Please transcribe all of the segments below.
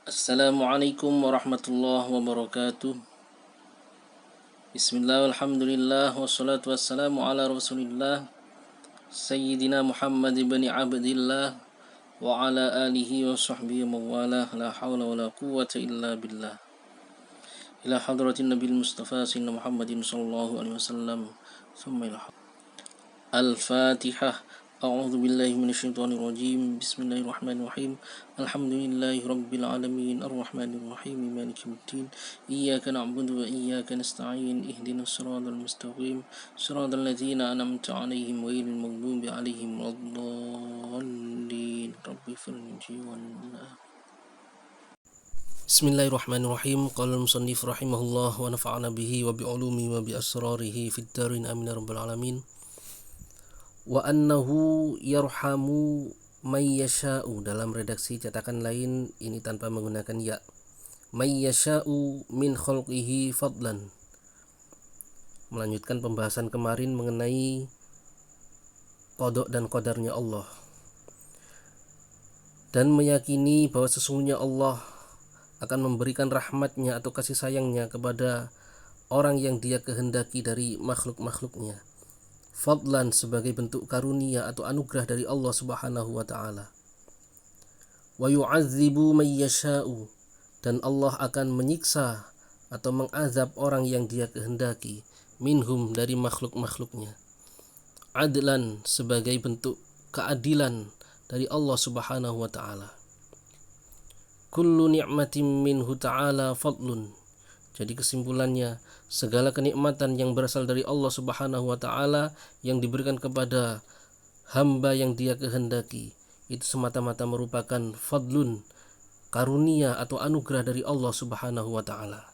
Assalamualaikum warahmatullahi wabarakatuh. Bismillah, alhamdulillah, wassalatu wassalamu ala rasulillah Sayyidina Muhammad ibn Abdillah wa ala alihi wa sahbihi mawalah. La hawla wa la quwwata illa billah. Ila hadratin Nabil Mustafa Sayyidina Muhammadin sallallahu alaihi wasallam. Thumma ila Al-Fatihah. A'udzu billahi minasyaitonir rajim. Bismillahirrahmanirrahim. Alhamdulillahi rabbil alamin arrahmanir rahim maliki yaumiddin. Iyyaka na'budu wa iyyaka nasta'in. Ihdinas siratal mustaqim. Siratal ladzina an'amta 'alaihim ghairil maghdubi 'alaihim waladdallin. Rabbi firji wal Bismillahirrahmanirrahim. Qala al-musannif rahimahullah wa nafa'ana bihi wa bi ulumi wa bi asrarihi fid darin amin ya rabbal alamin. Wa annahu yarhamu may yasha'u, dalam redaksi cetakan lain ini tanpa menggunakan ya, may yasha'u min khalqihi fadlan, melanjutkan pembahasan kemarin mengenai qada dan qadarnya Allah, dan meyakini bahwa sesungguhnya Allah akan memberikan rahmatnya atau kasih sayangnya kepada orang yang dia kehendaki dari makhluk-makhluknya. Fadlan sebagai bentuk karunia atau anugerah dari Allah Subhanahu wa taala. Wa yu'adzibu may yasha'u, dan Allah akan menyiksa atau mengazab orang yang dia kehendaki minhum dari makhluk-makhluknya. Adlan sebagai bentuk keadilan dari Allah Subhanahu wa taala. Kullu ni'matin minhu ta'ala fadlun. Jadi kesimpulannya, segala kenikmatan yang berasal dari Allah Subhanahu wa taala yang diberikan kepada hamba yang dia kehendaki, itu semata-mata merupakan fadlun, karunia atau anugerah dari Allah Subhanahu wa taala.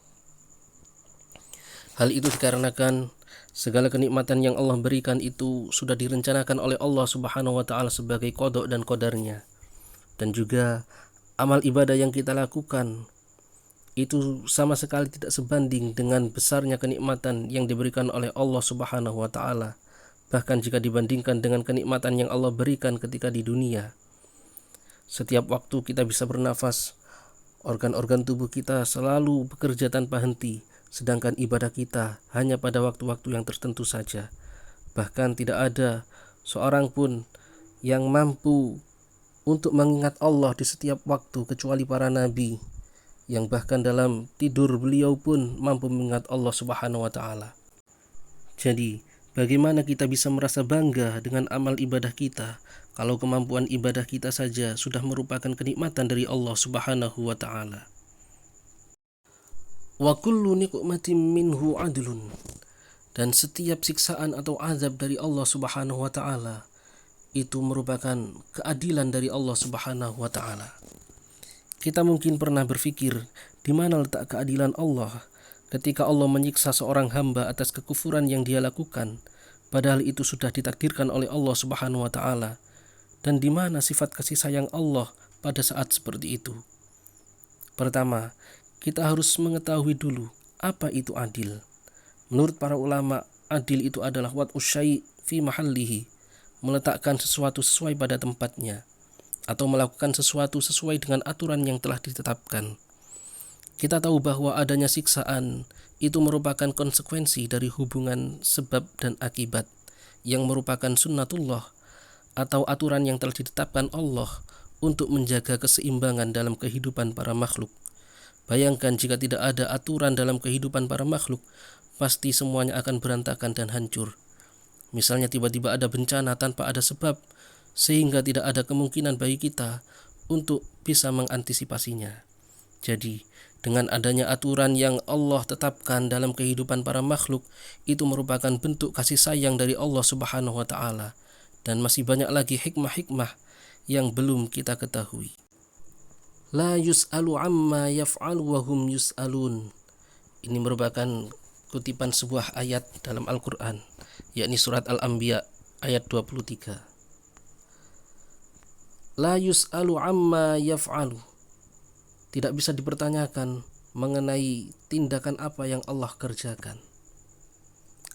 Hal itu dikarenakan segala kenikmatan yang Allah berikan itu sudah direncanakan oleh Allah Subhanahu wa taala sebagai qada dan qadarnya. Dan juga amal ibadah yang kita lakukan itu sama sekali tidak sebanding dengan besarnya kenikmatan yang diberikan oleh Allah Subhanahu wa taala. Bahkan jika dibandingkan dengan kenikmatan yang Allah berikan ketika di dunia, setiap waktu kita bisa bernafas, organ-organ tubuh kita selalu bekerja tanpa henti, sedangkan ibadah kita hanya pada waktu-waktu yang tertentu saja. Bahkan tidak ada seorang pun yang mampu untuk mengingat Allah di setiap waktu kecuali para nabi, yang bahkan dalam tidur beliau pun mampu mengingat Allah Subhanahu wa taala. Jadi, bagaimana kita bisa merasa bangga dengan amal ibadah kita kalau kemampuan ibadah kita saja sudah merupakan kenikmatan dari Allah Subhanahu wa taala. Wa kullu niqmatin minhu adlun, dan setiap siksaan atau azab dari Allah Subhanahu wa taala itu merupakan keadilan dari Allah Subhanahu wa taala. Kita mungkin pernah berpikir, di mana letak keadilan Allah ketika Allah menyiksa seorang hamba atas kekufuran yang dia lakukan, padahal itu sudah ditakdirkan oleh Allah Subhanahu wa taala. Dan di mana sifat kasih sayang Allah pada saat seperti itu? Pertama, kita harus mengetahui dulu apa itu adil. Menurut para ulama, adil itu adalah wad'us syai' fi mahallihi, meletakkan sesuatu sesuai pada tempatnya, atau melakukan sesuatu sesuai dengan aturan yang telah ditetapkan. Kita tahu bahwa adanya siksaan itu merupakan konsekuensi dari hubungan sebab dan akibat yang merupakan sunnatullah atau aturan yang telah ditetapkan Allah untuk menjaga keseimbangan dalam kehidupan para makhluk. Bayangkan jika tidak ada aturan dalam kehidupan para makhluk, pasti semuanya akan berantakan dan hancur. Misalnya tiba-tiba ada bencana tanpa ada sebab, sehingga tidak ada kemungkinan bagi kita untuk bisa mengantisipasinya. Jadi, dengan adanya aturan yang Allah tetapkan dalam kehidupan para makhluk, itu merupakan bentuk kasih sayang dari Allah Subhanahu wa taala, dan masih banyak lagi hikmah-hikmah yang belum kita ketahui. La yus'alu amma yaf'alu wa hum yus'alun. Ini merupakan kutipan sebuah ayat dalam Al-Qur'an, yakni surat Al-Anbiya ayat 23. La yus'alu amma yaf'alu, tidak bisa dipertanyakan mengenai tindakan apa yang Allah kerjakan,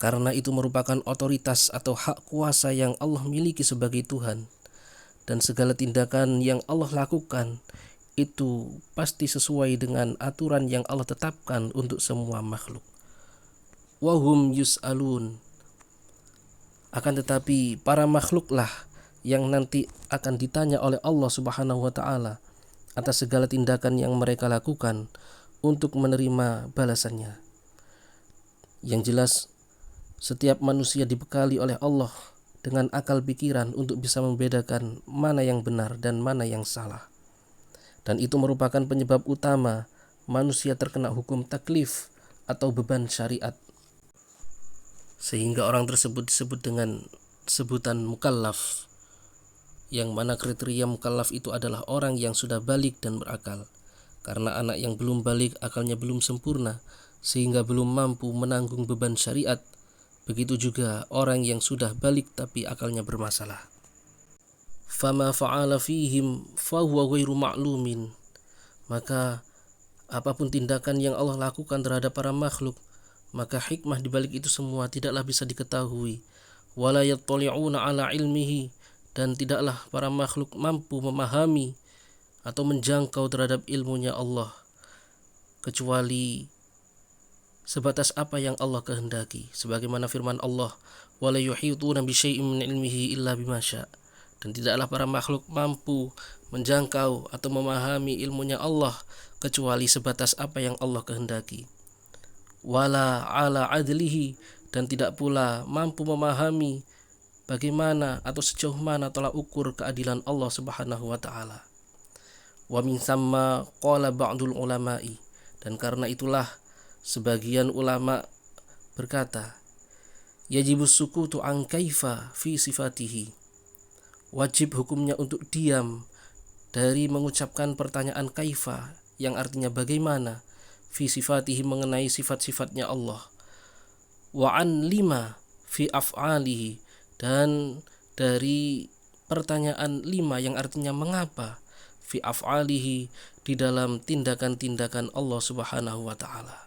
karena itu merupakan otoritas atau hak kuasa yang Allah miliki sebagai Tuhan. Dan segala tindakan yang Allah lakukan itu pasti sesuai dengan aturan yang Allah tetapkan untuk semua makhluk. Wahum yus'alun, akan tetapi para makhluklah yang nanti akan ditanya oleh Allah Subhanahu wa taala atas segala tindakan yang mereka lakukan untuk menerima balasannya. Yang jelas, setiap manusia dibekali oleh Allah dengan akal pikiran untuk bisa membedakan mana yang benar dan mana yang salah. Dan itu merupakan penyebab utama manusia terkena hukum taklif atau beban syariat. Sehingga orang tersebut disebut dengan sebutan mukallaf, yang mana kriteria mukallaf itu adalah orang yang sudah balik dan berakal. Karena anak yang belum balik akalnya belum sempurna, sehingga belum mampu menanggung beban syariat. Begitu juga orang yang sudah balik tapi akalnya bermasalah. Fama fa'ala fihim fahuwa ghairu ma'lumin, maka apapun tindakan yang Allah lakukan terhadap para makhluk, maka hikmah dibalik itu semua tidaklah bisa diketahui. Wala yattali'una ala ilmihi, dan tidaklah para makhluk mampu memahami atau menjangkau terhadap ilmunya Allah, kecuali sebatas apa yang Allah kehendaki. Sebagaimana firman Allah, wala yuhituna bi syai'in min ilmihi illa bima syaa. Dan tidaklah para makhluk mampu menjangkau atau memahami ilmunya Allah kecuali sebatas apa yang Allah kehendaki. Wala ala adlihi, dan tidak pula mampu memahami bagaimana atau sejauh mana tolak ukur keadilan Allah Subhanahu wa taala. Wa min thamma qala ba'dul ulama'i, dan karena itulah sebagian ulama berkata, yajibus sukutu an kaifa fi sifatihi, wajib hukumnya untuk diam dari mengucapkan pertanyaan kaifa, yang artinya bagaimana, fi sifatihi, mengenai sifat-sifatnya Allah, wa an lima fi af'alihi, dan dari pertanyaan lima yang artinya mengapa, fi af'alihi, di dalam tindakan-tindakan Allah Subhanahu wa taala.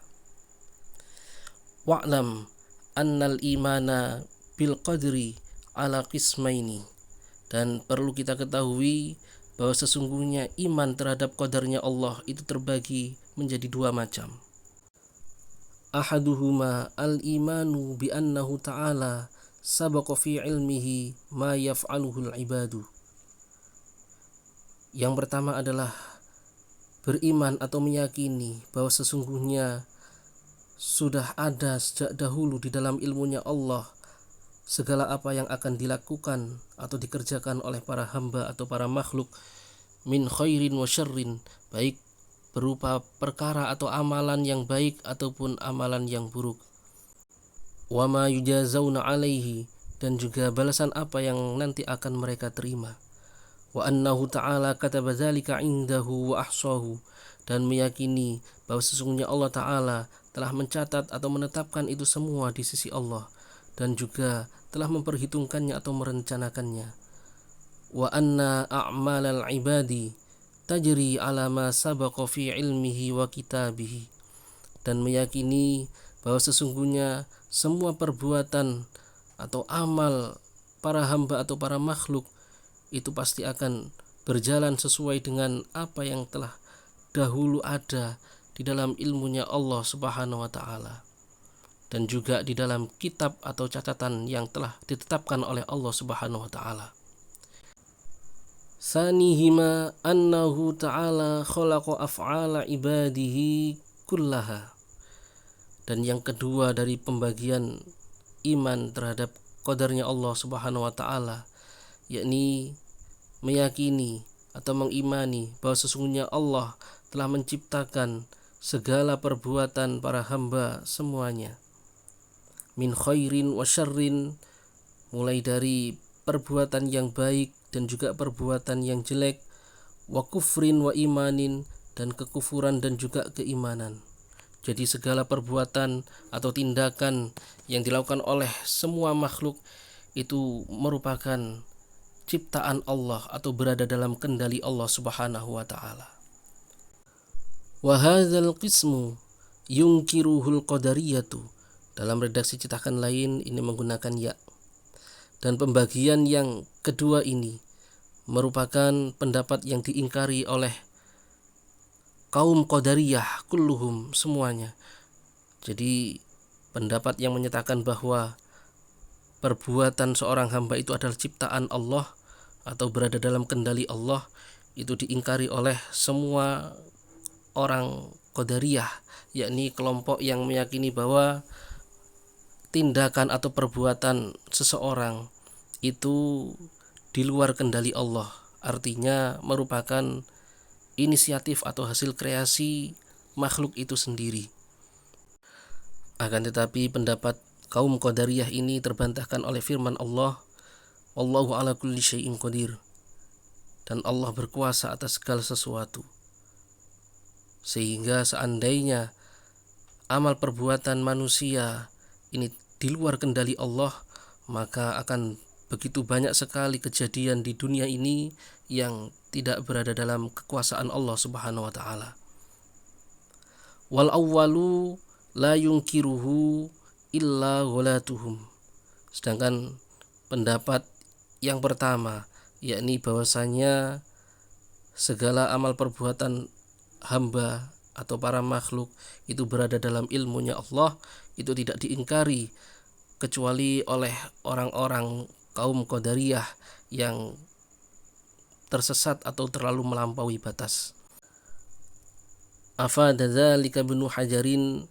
Wa'lam annal imana bil qadri ala qismaini, dan perlu kita ketahui bahwa sesungguhnya iman terhadap qadarnya Allah itu terbagi menjadi dua macam. Ahaduhuma al-imanu bi annahu ta'ala sabaqa fi ilmihi ma yaf'aluhu al-ibadu. Yang pertama adalah beriman atau meyakini bahwa sesungguhnya sudah ada sejak dahulu di dalam ilmunya Allah segala apa yang akan dilakukan atau dikerjakan oleh para hamba atau para makhluk, min khairin wa syarrin, baik berupa perkara atau amalan yang baik ataupun amalan yang buruk. Wa ma yujazawna alaihi, dan juga balasan apa yang nanti akan mereka terima. Wa annahu ta'ala kataba dzalika indahu wa ahsahu, dan meyakini bahwa sesungguhnya Allah Ta'ala telah mencatat atau menetapkan itu semua di sisi Allah, dan juga telah memperhitungkannya atau merencanakannya. Wa anna a'malal ibadi tajri ala ma sabaqa fi ilmihi wa kitabihi, dan meyakini bahwa sesungguhnya semua perbuatan atau amal para hamba atau para makhluk itu pasti akan berjalan sesuai dengan apa yang telah dahulu ada di dalam ilmunya Allah Subhanahu wa taala, dan juga di dalam kitab atau catatan yang telah ditetapkan oleh Allah Subhanahu wa taala. Sanihima annahu ta'ala khalaqa af'ala ibadihi kullaha, dan yang kedua dari pembagian iman terhadap qadarnya Allah Subhanahu wa taala, yakni meyakini atau mengimani bahwa sesungguhnya Allah telah menciptakan segala perbuatan para hamba semuanya, min khairin wa syarrin, mulai dari perbuatan yang baik dan juga perbuatan yang jelek, wa kufrin wa imanin, dan kekufuran dan juga keimanan. Jadi segala perbuatan atau tindakan yang dilakukan oleh semua makhluk itu merupakan ciptaan Allah atau berada dalam kendali Allah Subhanahu wa taala. Wa hadzal qismu yunkiruhul qadariyatu, dalam redaksi cetakan lain ini menggunakan ya. Dan pembagian yang kedua ini merupakan pendapat yang diingkari oleh kaum Qadariyah kulluhum, semuanya. Jadi pendapat yang menyatakan bahwa perbuatan seorang hamba itu adalah ciptaan Allah atau berada dalam kendali Allah, itu diingkari oleh semua orang Qadariyah, yakni kelompok yang meyakini bahwa tindakan atau perbuatan seseorang itu di luar kendali Allah, artinya merupakan inisiatif atau hasil kreasi makhluk itu sendiri. Akan tetapi pendapat kaum Qadariyah ini terbantahkan oleh firman Allah, Wallahu ala kulli syai'in qadir, dan Allah berkuasa atas segala sesuatu. Sehingga seandainya amal perbuatan manusia ini di luar kendali Allah, maka akan begitu banyak sekali kejadian di dunia ini yang tidak berada dalam kekuasaan Allah Subhanahu wa taala. Wal awwalu la yunkiruhu illa ghalatuhum. Sedangkan pendapat yang pertama, yakni bahwasanya segala amal perbuatan hamba atau para makhluk itu berada dalam ilmunya Allah, itu tidak diingkari kecuali oleh orang-orang kaum Qadariyah yang tersesat atau terlalu melampaui batas. Afada dzalika Ibnu Hajarin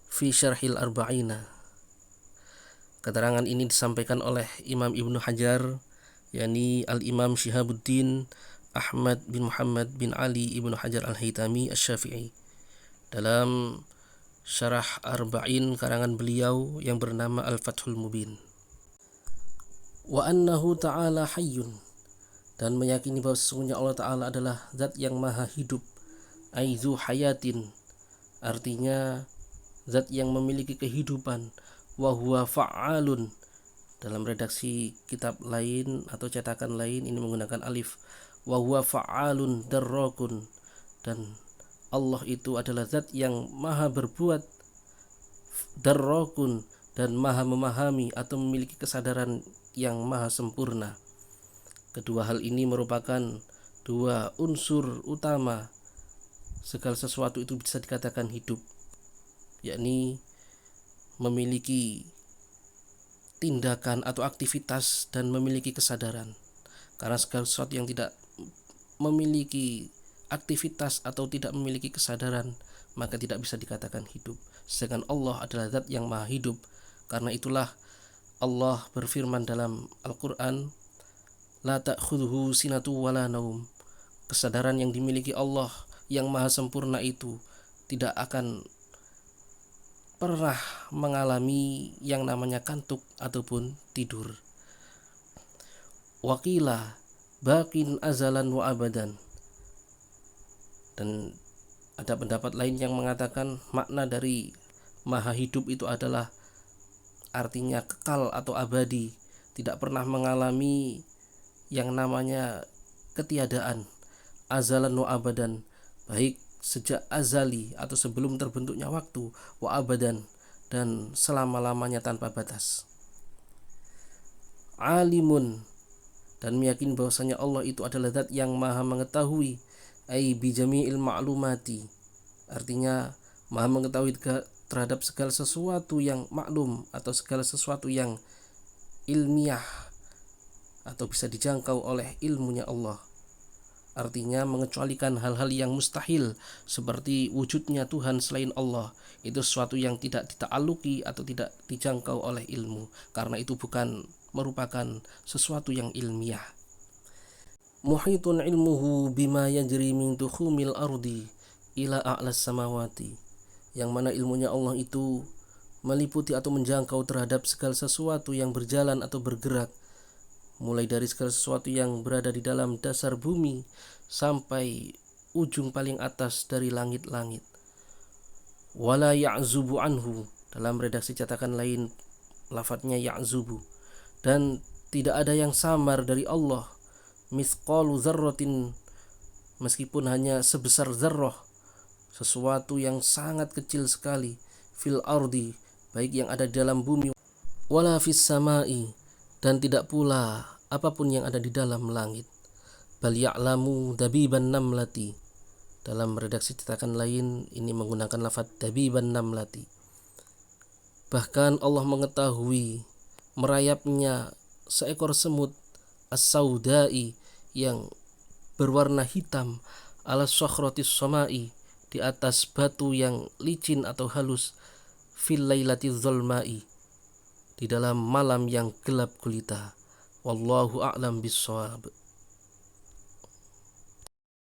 fi Syarhil Arba'ina. Keterangan ini disampaikan oleh Imam Ibnu Hajar, yakni Al-Imam Syihabuddin Ahmad bin Muhammad bin Ali Ibnu Hajar Al-Haytami Asy-Syafi'i dalam Syarah Arba'in karangan beliau yang bernama Al-Fathul Mubin. Wa annahu ta'ala hayyun, dan meyakini bahwa sesungguhnya Allah Ta'ala adalah zat yang maha hidup, aizu hayatin, artinya zat yang memiliki kehidupan, wa huwa fa'alun. Dalam redaksi kitab lain atau cetakan lain ini menggunakan alif, wa huwa fa'alun darrakun, dan Allah itu adalah zat yang maha berbuat, darrakun, dan maha memahami atau memiliki kesadaran yang maha sempurna. Kedua hal ini merupakan dua unsur utama segala sesuatu itu bisa dikatakan hidup, yakni memiliki tindakan atau aktivitas dan memiliki kesadaran. Karena segala sesuatu yang tidak memiliki aktivitas atau tidak memiliki kesadaran, maka tidak bisa dikatakan hidup. Sedangkan Allah adalah zat yang maha hidup. Karena itulah Allah berfirman dalam Al-Quran, La ta'khudhuhu sinatu wala naum. Kesadaran yang dimiliki Allah yang maha sempurna itu tidak akan pernah mengalami yang namanya kantuk ataupun tidur. Waqila baqin azalan wa abadan. Dan ada pendapat lain yang mengatakan makna dari maha hidup itu adalah artinya kekal atau abadi, tidak pernah mengalami yang namanya ketiadaan, azalan wa abadan, baik sejak azali atau sebelum terbentuknya waktu, wa abadan, dan selama-lamanya tanpa batas. Alimun, dan meyakini bahwasanya Allah itu adalah zat yang maha mengetahui, ai bi jami'il ma'lumati, artinya maha mengetahui terhadap segala sesuatu yang maklum atau segala sesuatu yang ilmiah atau bisa dijangkau oleh ilmunya Allah. Artinya mengecualikan hal-hal yang mustahil seperti wujudnya Tuhan selain Allah, itu sesuatu yang tidak dita'alluqi atau tidak dijangkau oleh ilmu, karena itu bukan merupakan sesuatu yang ilmiah. Muhitun ilmuhu bima yajri min tukhumil ardi ila a'las samawati, yang mana ilmunya Allah itu meliputi atau menjangkau terhadap segala sesuatu yang berjalan atau bergerak, mulai dari segala sesuatu yang berada di dalam dasar bumi sampai ujung paling atas dari langit-langit. Wala ya'zubu anhu, dalam redaksi cetakan lain lafadznya ya'zubu, dan tidak ada yang samar dari Allah, mithqalu dzarratin, meskipun hanya sebesar zarrah, sesuatu yang sangat kecil sekali, fil ardi, baik yang ada di dalam bumi, wala fis samai, dan tidak pula apapun yang ada di dalam langit. Bal ya'lamu dabiban namlati, Dalam redaksi cetakan lain ini menggunakan lafaz dabiban namlati. Bahkan Allah mengetahui merayapnya seekor semut as-saudai yang berwarna hitam ala sakhratis samai, di atas batu yang licin atau halus, fil lailatiz zulmai, di dalam malam yang gelap gulita. Wallahu a'lam bissawab.